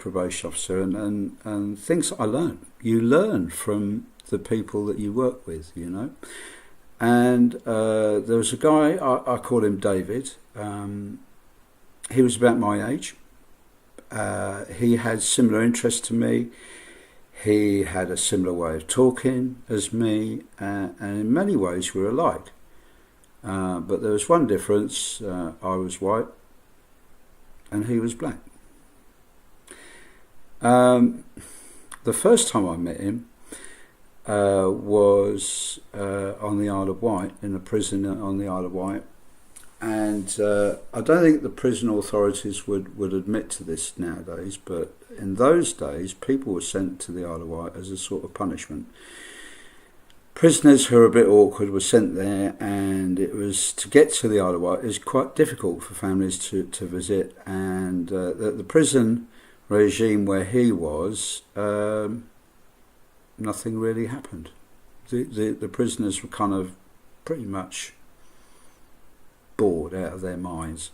probation officer, and things that I learned. You learn from the people that you work with, you know. And there was a guy, I call him David. He was about my age. He had similar interests to me. He had a similar way of talking as me, and in many ways we were alike. But there was one difference. I was white and he was black. The first time I met him was on the Isle of Wight, in a prison on the Isle of Wight. And I don't think the prison authorities would admit to this nowadays, but in those days people were sent to the Isle of Wight as a sort of punishment. Prisoners who were a bit awkward were sent there, and it was, to get to the Isle of Wight, it was quite difficult for families to visit. And the prison regime where he was, nothing really happened. The prisoners were kind of pretty much bored out of their minds.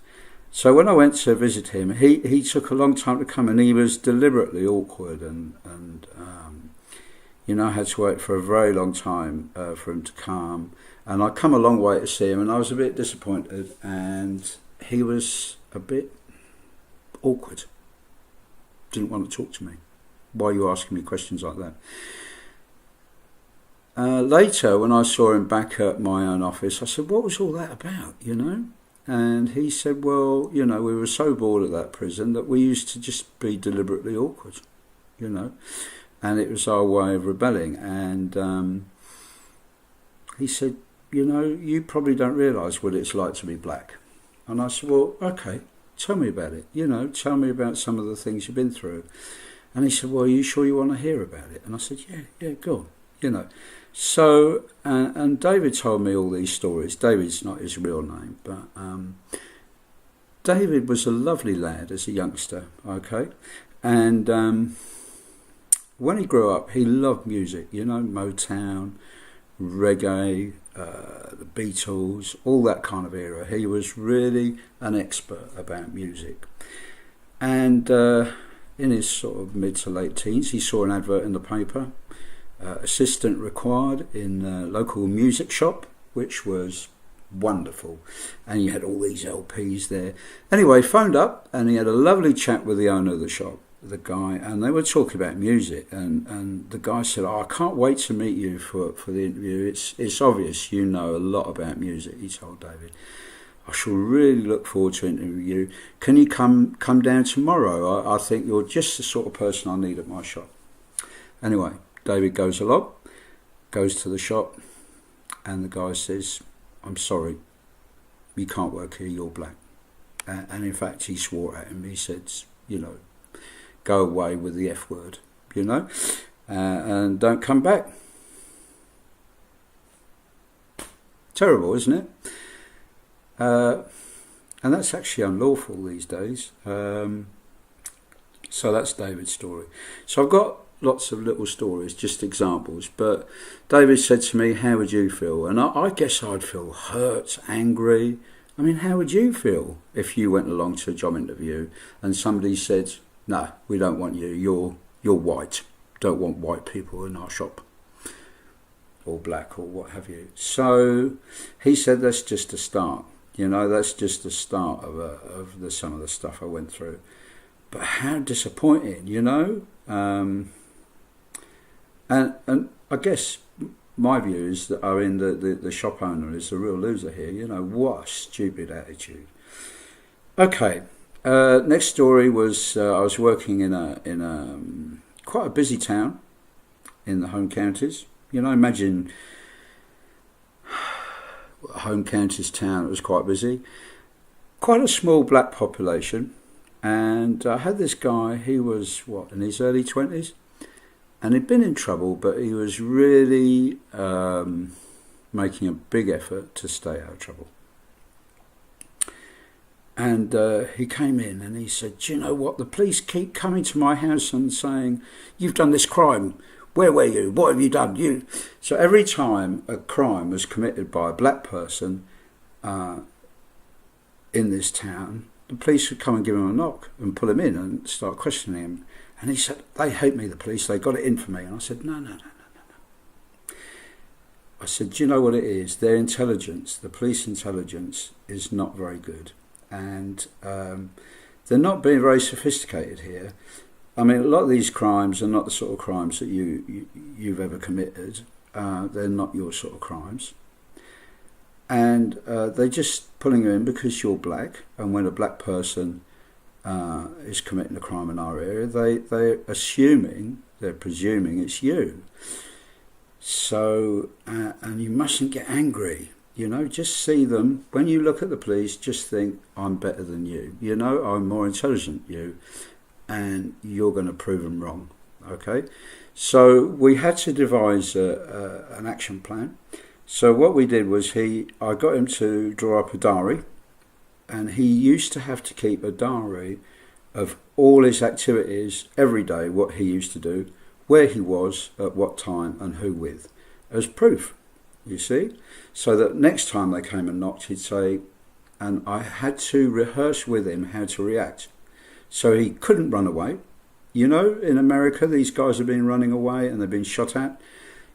So when I went to visit him, he took a long time to come, and he was deliberately awkward, and you know, I had to wait for a very long time for him to come. And I'd come a long way to see him, and I was a bit disappointed, and he was a bit awkward. Didn't want to talk to me. Why are you asking me questions like that? Later, when I saw him back at my own office, I said, what was all that about, you know? And he said, well, you know, we were so bored at that prison that we used to just be deliberately awkward, you know? And it was our way of rebelling. And he said, you know, you probably don't realise what it's like to be black. And I said, well, okay, tell me about it. You know, tell me about some of the things you've been through. And he said, well, are you sure you want to hear about it? And I said, yeah, go on, you know. So, and David told me all these stories. David's not his real name, but David was a lovely lad as a youngster, okay? And when he grew up, he loved music, you know, Motown, reggae, the Beatles, all that kind of era. He was really an expert about music. And in his sort of mid to late teens, he saw an advert in the paper, assistant required in a local music shop, which was wonderful. And you had all these LPs there. Anyway, phoned up, and he had a lovely chat with the owner of the shop, the guy, and they were talking about music, and the guy said, I can't wait to meet you for the interview. It's obvious you know a lot about music, he told David. I shall really look forward to interviewing you. Can you come down tomorrow? I think you're just the sort of person I need at my shop. Anyway, David goes along, goes to the shop, and the guy says, I'm sorry, you can't work here, you're black. And in fact, he swore at him. He said, you know, go away with the F word, you know, and don't come back. Terrible, isn't it? And that's actually unlawful these days. So that's David's story. So I've got lots of little stories, just examples. But David said to me, how would you feel? And I guess I'd feel hurt, angry. I mean, how would you feel if you went along to a job interview and somebody said, no, we don't want you, you're white. Don't want white people in our shop. Or black or what have you. So he said that's just a start. You know, that's just the start of some of the stuff I went through. But how disappointing, you know? And I guess my views that are in the shop owner is the real loser here. You know, what a stupid attitude. Okay, next story was I was working in a quite a busy town in the home counties. You know, imagine a home counties town. It was quite busy. Quite a small black population. And I had this guy, he was, in his early 20s? And he'd been in trouble, but he was really making a big effort to stay out of trouble. And he came in and he said, do you know what? The police keep coming to my house and saying, you've done this crime. Where were you? What have you done? So every time a crime was committed by a black person in this town, the police would come and give him a knock and pull him in and start questioning him. And he said, they hate me, the police, they got it in for me. And I said, no. I said, do you know what it is? Their intelligence, the police intelligence, is not very good. And they're not being very sophisticated here. I mean, a lot of these crimes are not the sort of crimes that you've ever committed. They're not your sort of crimes. And they're just pulling you in because you're black. And when a black person is committing a crime in our area, they're presuming it's you. So, and you mustn't get angry, just see them. When you look at the police, just think, I'm better than you, I'm more intelligent than you, and you're going to prove them wrong, okay? So we had to devise an action plan. So what we did was I got him to draw up a diary, and he used to have to keep a diary of all his activities every day, what he used to do, where he was, at what time, and who with, as proof, you see? So that next time they came and knocked, he'd say, and I had to rehearse with him how to react. So he couldn't run away. In America, these guys have been running away and they've been shot at.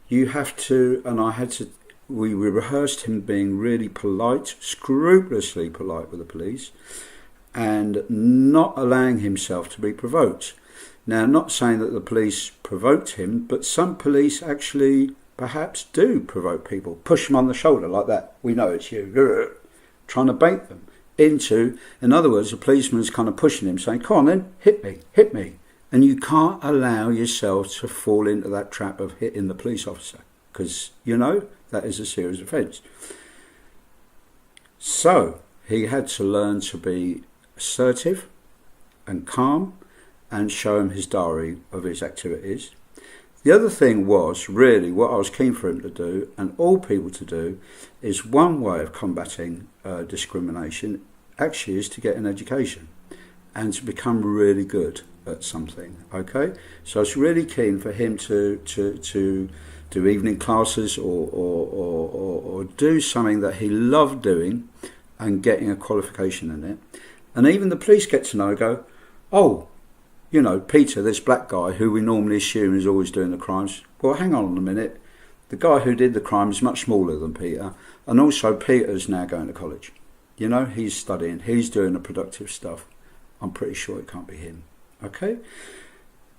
You have to, and I had to, we rehearsed him being really polite, scrupulously polite with the police, and not allowing himself to be provoked. Now, not saying that the police provoked him, but some police actually perhaps do provoke people. Push them on the shoulder like that. We know it's you. Trying to bait them into, in other words, the policeman's kind of pushing him, saying, come on then, hit me. And you can't allow yourself to fall into that trap of hitting the police officer, because, that is a serious offence. So, he had to learn to be assertive and calm, and show him his diary of his activities. The other thing was, really, what I was keen for him to do, and all people to do, is one way of combating discrimination actually is to get an education and to become really good at something, okay? So I was really keen for him to do evening classes or do something that he loved doing and getting a qualification in it. And even the police get to know, go, oh, Peter, this black guy who we normally assume is always doing the crimes. Well, hang on a minute. The guy who did the crime is much smaller than Peter. And also Peter's now going to college. He's studying. He's doing the productive stuff. I'm pretty sure it can't be him. Okay?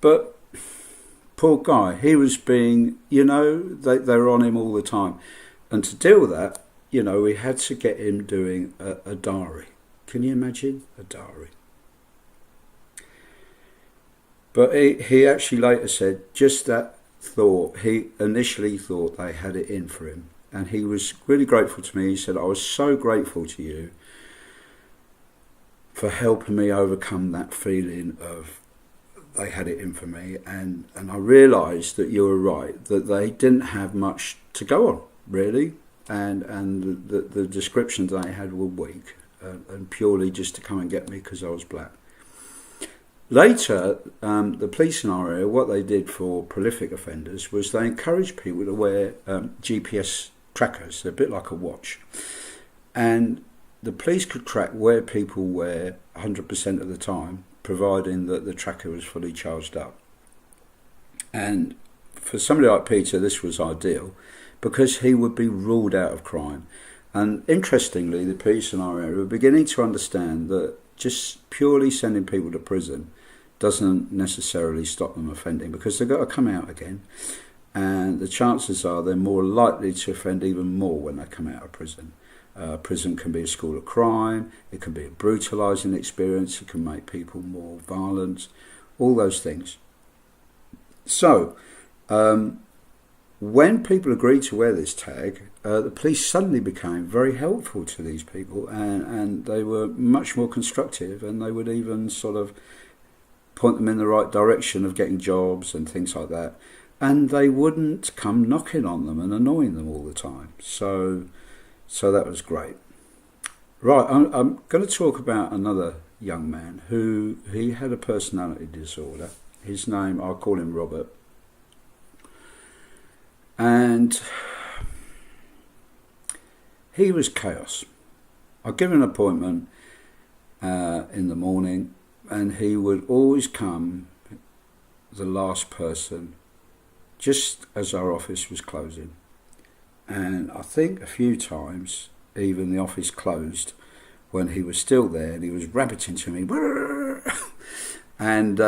But poor guy, he was being, they were on him all the time. And to deal with that, we had to get him doing a diary. Can you imagine? A diary. But he actually later said, just that thought, he initially thought they had it in for him. And he was really grateful to me. He said, I was so grateful to you for helping me overcome that feeling of they had it in for me. And I realised that you were right, that they didn't have much to go on, really. And the descriptions they had were weak and purely just to come and get me because I was black. Later, the police in our area, what they did for prolific offenders was they encouraged people to wear GPS trackers. They're a bit like a watch. And the police could track where people were 100% of the time, providing that the tracker was fully charged up. And for somebody like Peter, this was ideal because he would be ruled out of crime. And interestingly, the police in our area were beginning to understand that just purely sending people to prison doesn't necessarily stop them offending, because they've got to come out again, and the chances are they're more likely to offend even more when they come out of prison. Prison can be a school of crime, it can be a brutalising experience, it can make people more violent, all those things. So, when people agreed to wear this tag, the police suddenly became very helpful to these people, and they were much more constructive, and they would even sort of point them in the right direction of getting jobs and things like that. And they wouldn't come knocking on them and annoying them all the time. So that was great. Right, I'm going to talk about another young man who he had a personality disorder. His name, I'll call him Robert. And he was chaos. I'd give him an appointment in the morning, and he would always come the last person just as our office was closing. And I think a few times even the office closed when he was still there, and he was rabbiting to me. And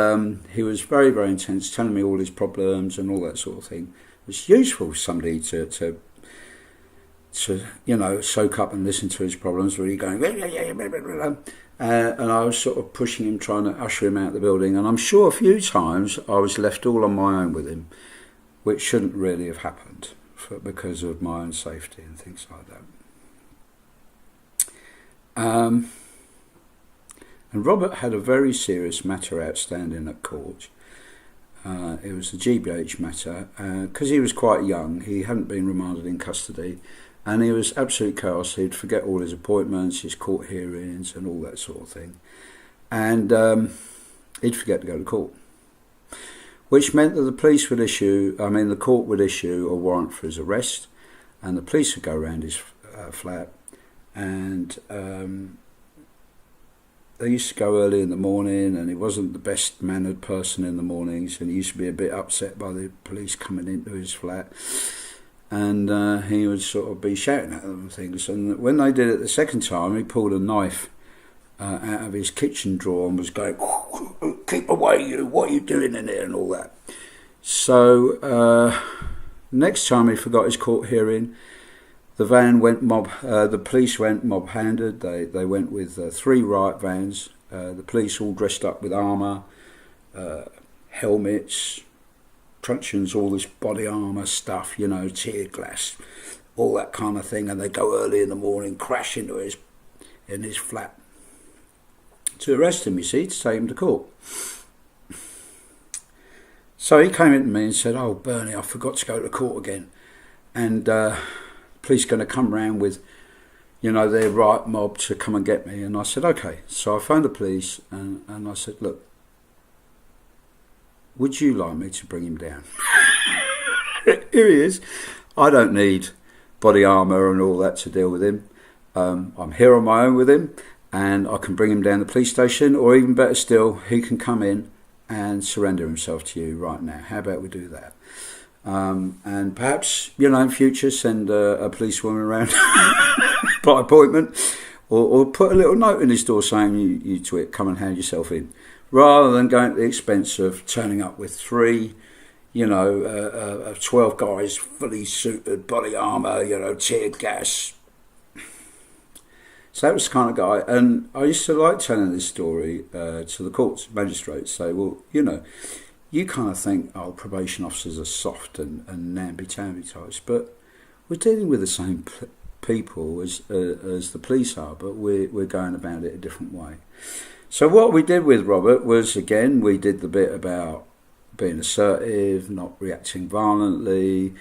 he was very, very intense, telling me all his problems and all that sort of thing. It was useful for somebody to soak up and listen to his problems, really going, and I was sort of pushing him, trying to usher him out of the building. And I'm sure a few times I was left all on my own with him, which shouldn't really have happened because of my own safety and things like that. And Robert had a very serious matter outstanding at court. It was the GBH matter, because he was quite young. He hadn't been remanded in custody, and he was absolute chaos. He'd forget all his appointments, his court hearings and all that sort of thing. And he'd forget to go to court, which meant that the court would issue a warrant for his arrest, and the police would go around his flat. And they used to go early in the morning, and he wasn't the best mannered person in the mornings, and he used to be a bit upset by the police coming into his flat, and he would sort of be shouting at them and things. And when they did it the second time, he pulled a knife out of his kitchen drawer and was going, "Keep away, you, what are you doing in here?" and all that. So next time he forgot his court hearing, the police went mob-handed. They went with 3 riot vans. The police all dressed up with armour, helmets, truncheons, all this body armour stuff, tear gas, all that kind of thing. And they go early in the morning, crash into his flat to arrest him, you see, to take him to court. So he came in to me and said, "Oh, Bernie, I forgot to go to court again. And police going to come round with, their riot mob to come and get me." And I said, "Okay." So I phoned the police and I said, "Look, would you like me to bring him down?" Here he is. I don't need body armour and all that to deal with him. I'm here on my own with him, and I can bring him down the police station, or even better still, he can come in and surrender himself to you right now. How about we do that? And perhaps, in future, send a policewoman around by appointment, or put a little note in his door saying, you twit, come and hand yourself in, rather than going to the expense of turning up with 3, 12 guys, fully suited, body armour, tear gas. So that was the kind of guy. And I used to like telling this story to the courts, magistrates, say, well, you kind of think, probation officers are soft and namby-tamby types, but we're dealing with the same people as the police are, but we're going about it a different way. So what we did with Robert was, again, we did the bit about being assertive, not reacting violently,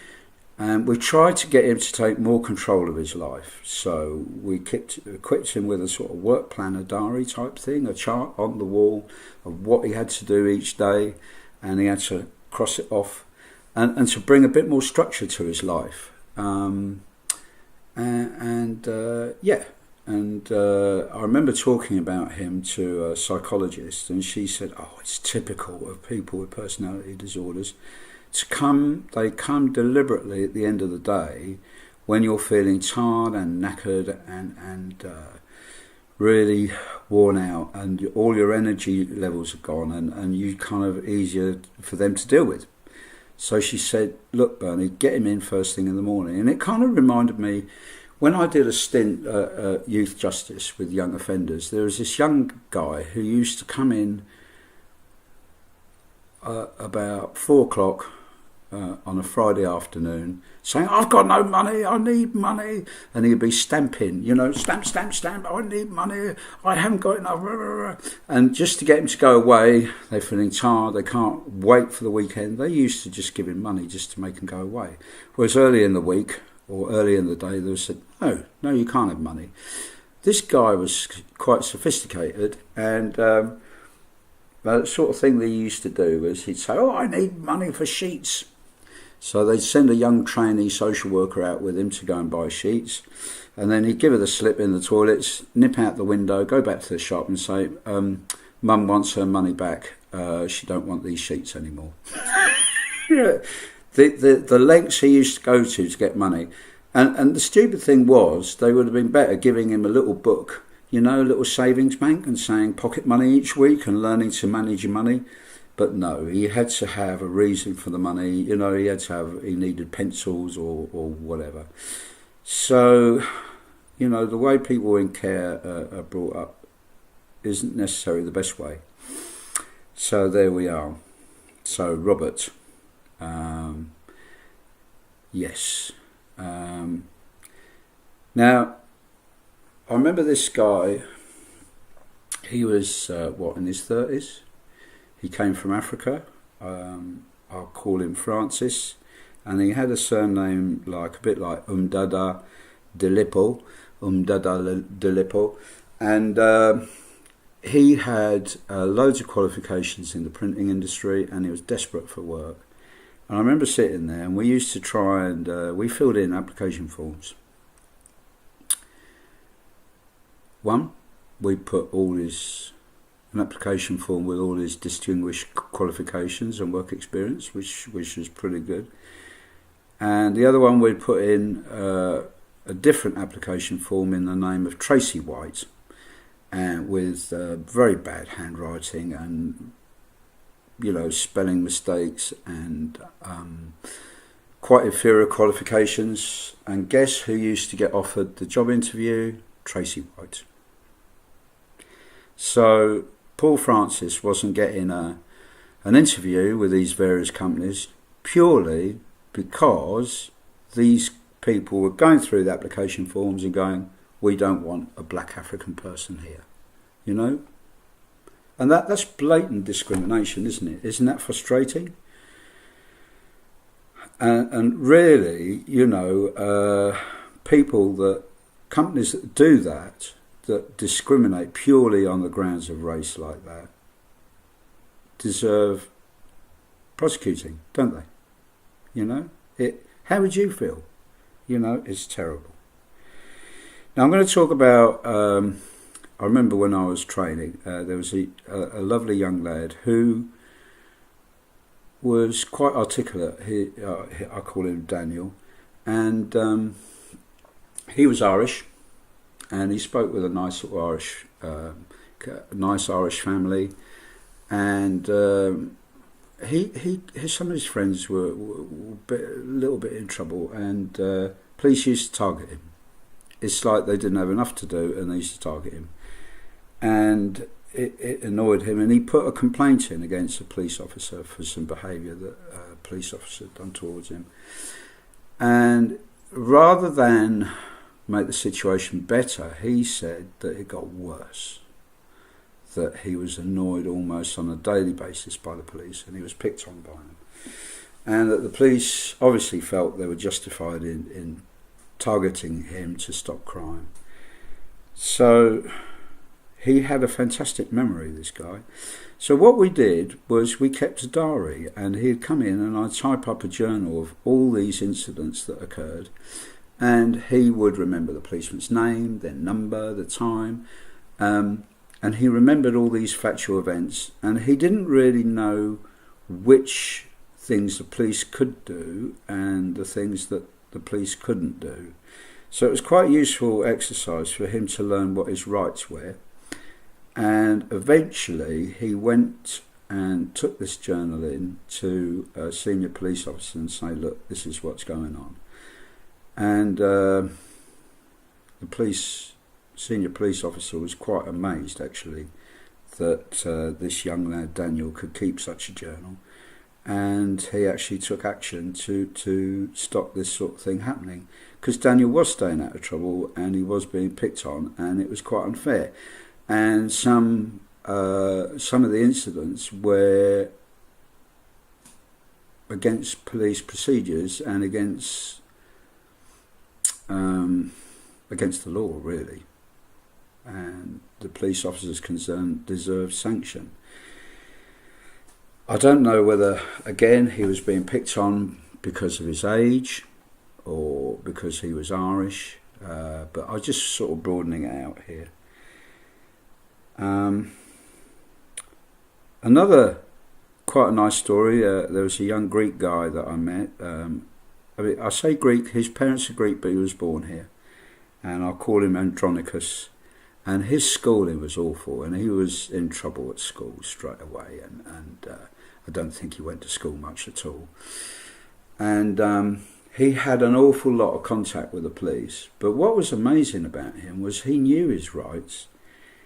and we tried to get him to take more control of his life. So we equipped him with a sort of work planner diary type thing, a chart on the wall of what he had to do each day, and he had to cross it off, and to bring a bit more structure to his life. I remember talking about him to a psychologist, and she said, it's typical of people with personality disorders. They come deliberately at the end of the day when you're feeling tired and knackered and really worn out, and all your energy levels are gone, and you kind of easier for them to deal with. So she said, "Look, Bernie, get him in first thing in the morning." And it kind of reminded me, when I did a stint at youth justice with young offenders, there was this young guy who used to come in about 4 o'clock on a Friday afternoon, saying, "I've got no money, I need money," and he'd be stamping, stamp, "I need money, I haven't got enough," and just to get him to go away, they're feeling tired, they can't wait for the weekend, they used to just give him money just to make him go away. Whereas early in the week, or early in the day, they said, no, you can't have money. This guy was quite sophisticated, and the sort of thing they used to do was he'd say, "I need money for sheets." So they'd send a young trainee social worker out with him to go and buy sheets, and then he'd give her the slip in the toilets, nip out the window, go back to the shop and say, "Mum wants her money back. she don't want these sheets anymore. the lengths he used to go to get money. And the stupid thing was, they would have been better giving him a little book, a little savings bank, and saying pocket money each week and learning to manage your money. But no, he had to have a reason for the money. He needed pencils or whatever. So, the way people in care are brought up isn't necessarily the best way. So there we are. So Robert, yes. Now, I remember this guy. He was in his 30s. He came from Africa. I'll call him Francis, and he had a surname a bit like Umdada Dilipo, and he had loads of qualifications in the printing industry, and he was desperate for work. And I remember sitting there, and we used to try and we filled in application forms. One, we put an application form with all his distinguished qualifications and work experience, which was pretty good. And the other one, we'd put in a different application form in the name of Tracy White, and with very bad handwriting and spelling mistakes and quite inferior qualifications. And guess who used to get offered the job interview? Tracy White. So Paul Francis wasn't getting an interview with these various companies purely because these people were going through the application forms and going, we don't want a black African person here, And that's blatant discrimination, isn't it? Isn't that frustrating? And really, companies that do that discriminate purely on the grounds of race like that, deserve prosecuting, don't they? How would you feel? It's terrible. Now I'm going to talk about, I remember when I was training, there was a lovely young lad who was quite articulate. I call him Daniel, and he was Irish, and he spoke with a nice Irish family, and some of his friends were a little bit in trouble, and police used to target him. It's like they didn't have enough to do, and they used to target him, and it annoyed him, and he put a complaint in against a police officer for some behaviour that a police officer had done towards him. And rather than make the situation better, he said that it got worse, that he was annoyed almost on a daily basis by the police, and he was picked on by them, and that the police obviously felt they were justified in targeting him to stop crime. So he had a fantastic memory, this guy. So what we did was we kept a diary, and he'd come in and I'd type up a journal of all these incidents that occurred, and he would remember the policeman's name, their number, the time, and he remembered all these factual events, and he didn't really know which things the police could do and the things that the police couldn't do. So it was quite a useful exercise for him to learn what his rights were. And eventually he went and took this journal in to a senior police officer and say, look, this is what's going on. And the senior police officer was quite amazed, actually, that this young lad, Daniel, could keep such a journal. And he actually took action to stop this sort of thing happening, because Daniel was staying out of trouble and he was being picked on, and it was quite unfair. And some of the incidents were against police procedures and against the law, really. And the police officers concerned deserve sanction. I don't know whether, again, he was being picked on because of his age or because he was Irish, but I'm just sort of broadening it out here. Another quite a nice story. There was a young Greek guy that I met. I say Greek, his parents are Greek, but he was born here. And I'll call him Andronicus. And his schooling was awful, and he was in trouble at school straight away. And I don't think he went to school much at all. And he had an awful lot of contact with the police. But what was amazing about him was he knew his rights.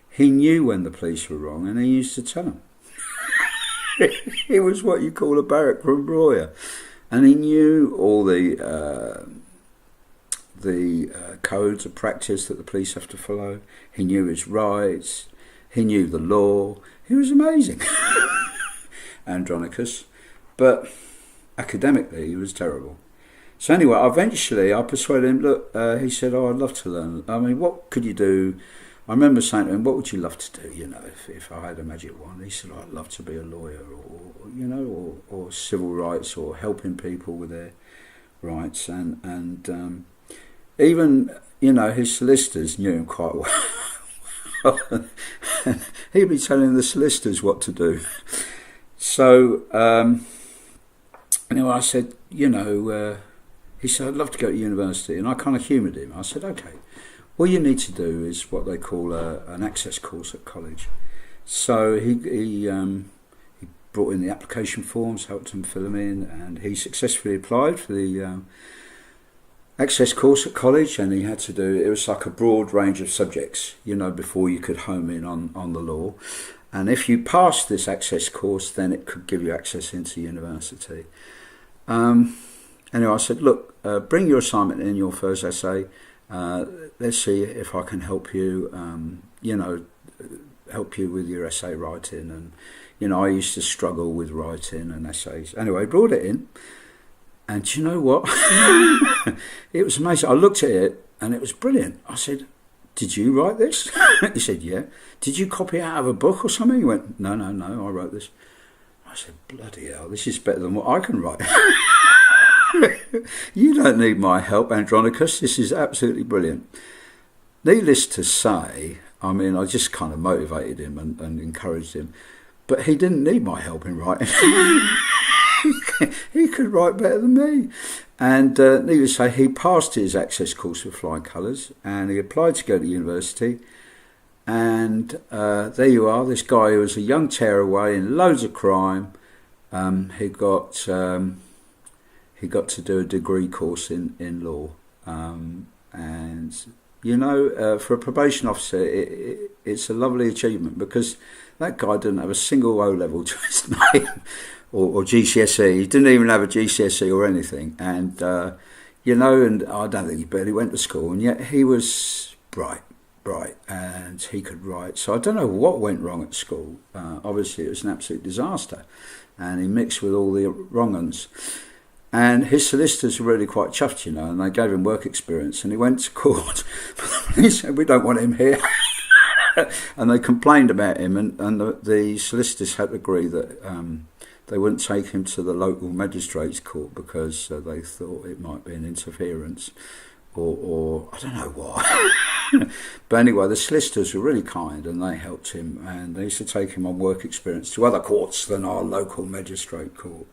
He knew when the police were wrong, and he used to tell them. He was what you call a barrack room lawyer, and he knew all the codes of practice that the police have to follow. He knew his rights. He knew the law. He was amazing, Andronicus. But academically, he was terrible. So anyway, eventually I persuaded him, look, he said, oh, I'd love to learn. I mean, what could you do? I remember saying to him, what would you love to do, if I had a magic wand? He said, oh, I'd love to be a lawyer or civil rights or helping people with their rights. And even, his solicitors knew him quite well. He'd be telling the solicitors what to do. So, anyway, I said, he said, I'd love to go to university. And I kind of humoured him. I said, okay. All you need to do is what they call an access course at college. So he brought in the application forms, helped him fill them in, and he successfully applied for the access course at college. And he had to do, it was like a broad range of subjects, before you could home in on the law. And if you passed this access course, then it could give you access into university. Anyway, I said, look, bring your assignment in, your first essay. Let's see if I can help you, help you with your essay writing. And, I used to struggle with writing and essays. Anyway, I brought it in. And do you know what? It was amazing. I looked at it and it was brilliant. I said, did you write this? He said, yeah. Did you copy it out of a book or something? He went, no, I wrote this. I said, bloody hell, this is better than what I can write. You don't need my help, Andronicus. This is absolutely brilliant. Needless to say, I just kind of motivated him and encouraged him. But he didn't need my help in writing. He could write better than me. And needless to say, he passed his access course with flying colours, and he applied to go to university. And there you are, this guy who was a young tearaway in loads of crime. He got to do a degree course in law. And, for a probation officer, it's a lovely achievement, because that guy didn't have a single O-level to his name or GCSE. He didn't even have a GCSE or anything. And, and I don't think he barely went to school, and yet he was bright, and he could write. So I don't know what went wrong at school. Obviously, it was an absolute disaster, and he mixed with all the wrong uns. And his solicitors were really quite chuffed, and they gave him work experience, and he went to court. He said, we don't want him here. And they complained about him, and the solicitors had to agree that they wouldn't take him to the local magistrates' court because they thought it might be an interference or I don't know why. But anyway, the solicitors were really kind, and they helped him, and they used to take him on work experience to other courts than our local magistrate court.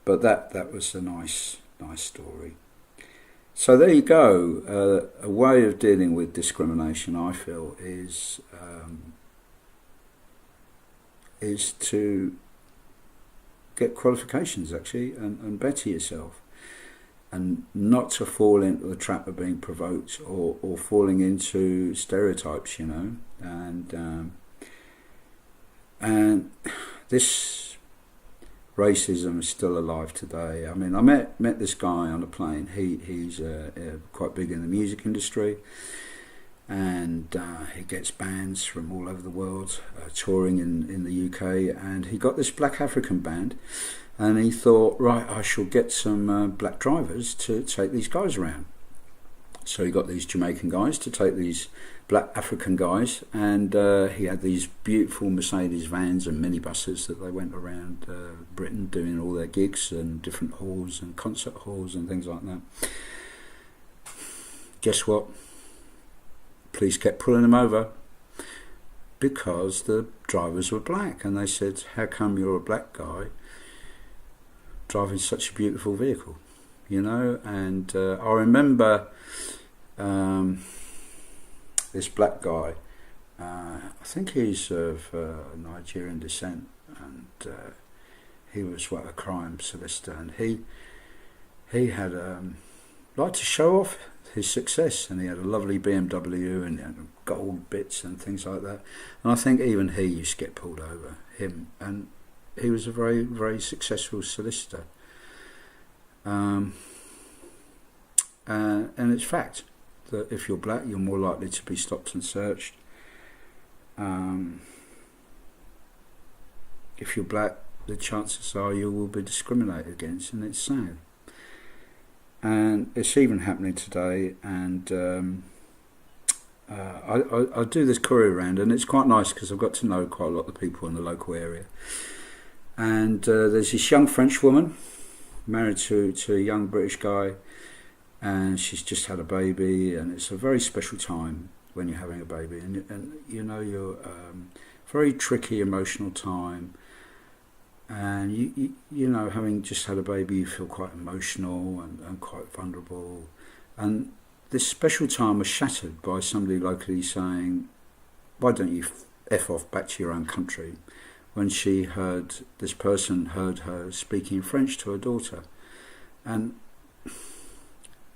But that was a nice story. So there you go. A way of dealing with discrimination, I feel, is to get qualifications, actually, and better yourself, and not to fall into the trap of being provoked or falling into stereotypes, and this racism is still alive today. I met this guy on a plane. He's quite big in the music industry, and he gets bands from all over the world touring in the UK, and he got this black African band, and he thought, right, I shall get some black drivers to take these guys around. So he got these Jamaican guys to take these black African guys, and he had these beautiful Mercedes vans and minibuses that they went around Britain doing all their gigs and different halls and concert halls and things like that. Guess what? Police kept pulling them over because the drivers were black, and they said, how come you're a black guy driving such a beautiful vehicle? And I remember this black guy, I think he's of Nigerian descent, and he was a crime solicitor, and he had liked to show off his success, and he had a lovely BMW and gold bits and things like that, and I think even he used to get pulled over, him, and he was a very, very successful solicitor. And it's fact that if you're black, you're more likely to be stopped and searched. If you're black, the chances are you will be discriminated against, and it's sad. And it's even happening today, and I do this courier round, and it's quite nice because I've got to know quite a lot of the people in the local area. And there's this young French woman married to a young British guy, and she's just had a baby, and it's a very special time when you're having a baby, and you're very tricky emotional time, and you having just had a baby, you feel quite emotional and quite vulnerable, and this special time was shattered by somebody locally saying, why don't you F off back to your own country, when this person heard her speaking French to her daughter. And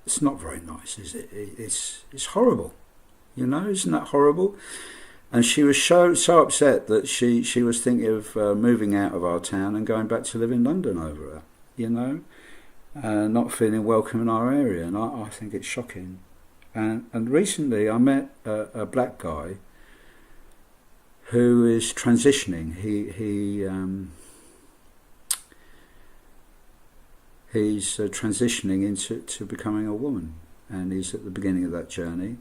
it's not very nice, is it? It's horrible, isn't that horrible? And she was so upset that she was thinking of moving out of our town and going back to live in London over it, not feeling welcome in our area, and I think it's shocking. And recently I met a black guy who is transitioning. He's transitioning into becoming a woman, and he's at the beginning of that journey,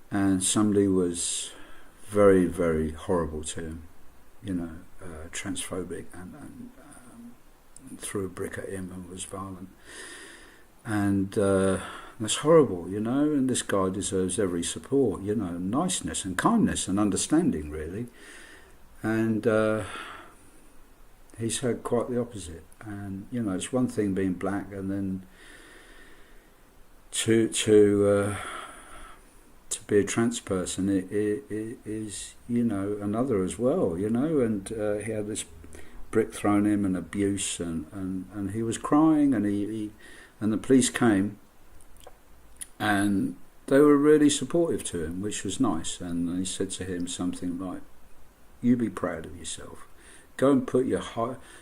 and somebody was very, very horrible to him, transphobic, and threw a brick at him and was violent, and that's horrible, and this guy deserves every support, niceness and kindness and understanding, really. And he's had quite the opposite. And it's one thing being black, and then to be a trans person, it is another as well, and he had this brick thrown at him and abuse, and he was crying, and and the police came, and they were really supportive to him, which was nice. And they said to him something like, you be proud of yourself, go and put your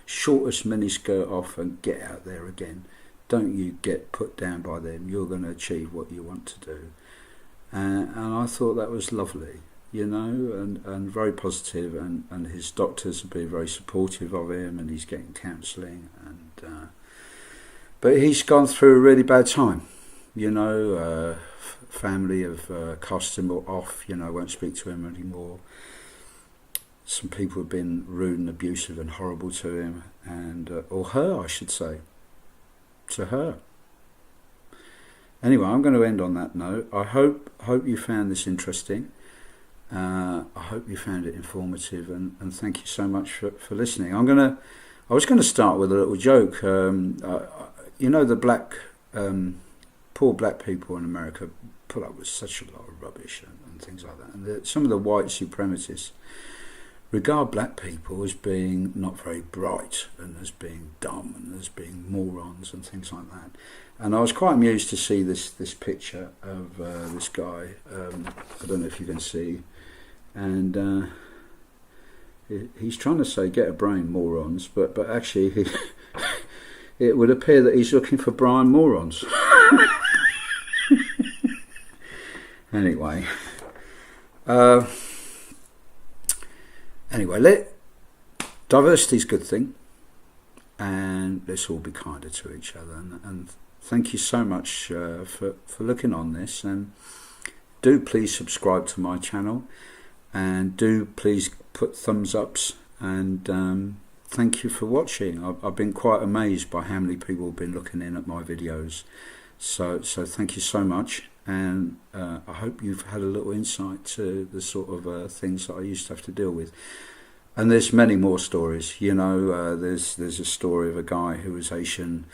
shortest miniskirt off and get out there again, don't you get put down by them, you're going to achieve what you want to do. And I thought that was lovely, and very positive, and his doctors have been very supportive of him, and he's getting counselling, and but he's gone through a really bad time, family have cast him off, won't speak to him anymore. Some people have been rude and abusive and horrible to him, and or her, I should say, to her. Anyway, I'm going to end on that note. I hope you found this interesting. I hope you found it informative, and thank you so much for listening. I was going to start with a little joke. The poor black people in America put up with such a lot of rubbish and things like that. And some of the white supremacists regard black people as being not very bright, and as being dumb, and as being morons and things like that. And I was quite amused to see this picture of this guy. I don't know if you can see, and he's trying to say, "Get a brain, morons," but actually, it would appear that he's looking for Brian morons. Anyway. Diversity's a good thing, and let's all be kinder to each other. And thank you so much for looking on this, and do please subscribe to my channel, and do please put thumbs ups, and thank you for watching. I've been quite amazed by how many people have been looking in at my videos, so thank you so much, and I hope you've had a little insight to the sort of things that I used to have to deal with. And there's many more stories, there's a story of a guy who was Asian,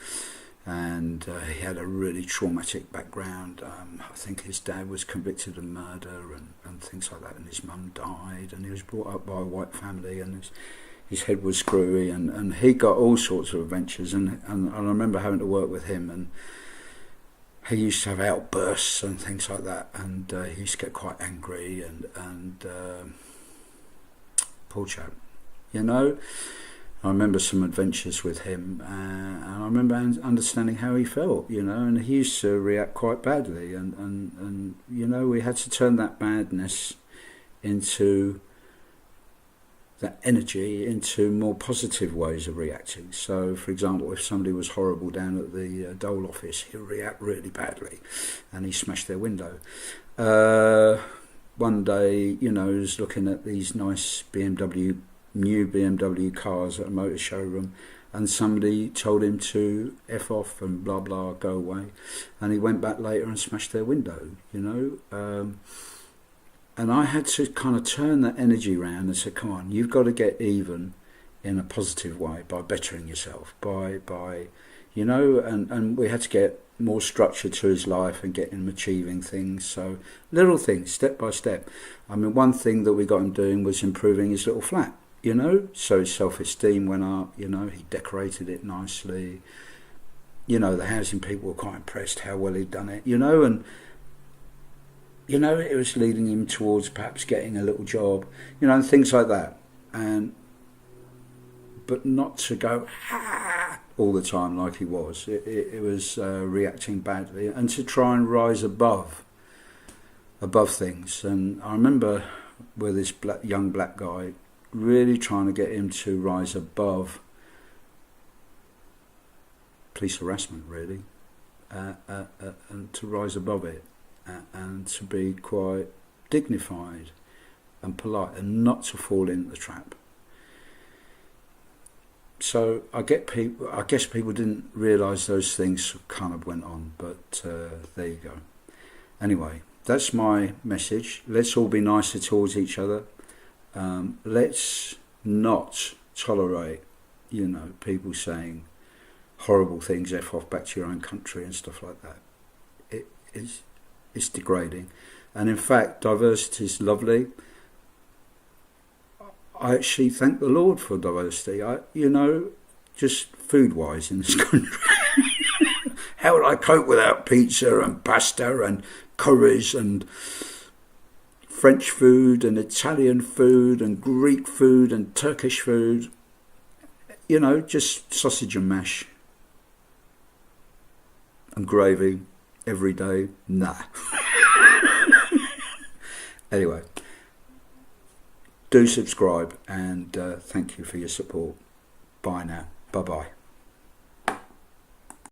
and he had a really traumatic background. I think his dad was convicted of murder and things like that, and his mum died, and he was brought up by a white family, and his head was screwy, and he got all sorts of adventures, and I remember having to work with him, and he used to have outbursts and things like that, and he used to get quite angry, and poor chap, I remember some adventures with him, and I remember understanding how he felt, and he used to react quite badly, and we had to turn that badness into that energy into more positive ways of reacting. So, for example, if somebody was horrible down at the dole office, he'd react really badly, and he smashed their window. One day, he was looking at these nice new BMW cars at a motor showroom, and somebody told him to F off and blah blah, go away, and he went back later and smashed their window, and I had to kind of turn that energy around and say, come on, you've got to get even in a positive way by bettering yourself, by and we had to get more structure to his life and get him achieving things. So little things, step by step. I mean, one thing that we got him doing was improving his little flat, so his self-esteem went up, he decorated it nicely. The housing people were quite impressed how well he'd done it, and it was leading him towards perhaps getting a little job, and things like that. But not to go all the time like he was. It was reacting badly, and to try and rise above things. And I remember with this young black guy, really trying to get him to rise above police harassment, really, and to rise above it. And to be quite dignified and polite, and not to fall into the trap. So I guess people didn't realise those things kind of went on, but there you go. Anyway, that's my message. Let's all be nicer towards each other. Let's not tolerate, people saying horrible things, F off, back to your own country and stuff like that. It's degrading, and in fact, diversity is lovely. I actually thank the Lord for diversity. Just food-wise in this country, how would I cope without pizza and pasta and curries and French food and Italian food and Greek food and Turkish food? Just sausage and mash and gravy every day. Nah. Anyway, do subscribe, and thank you for your support. Bye now. Bye bye.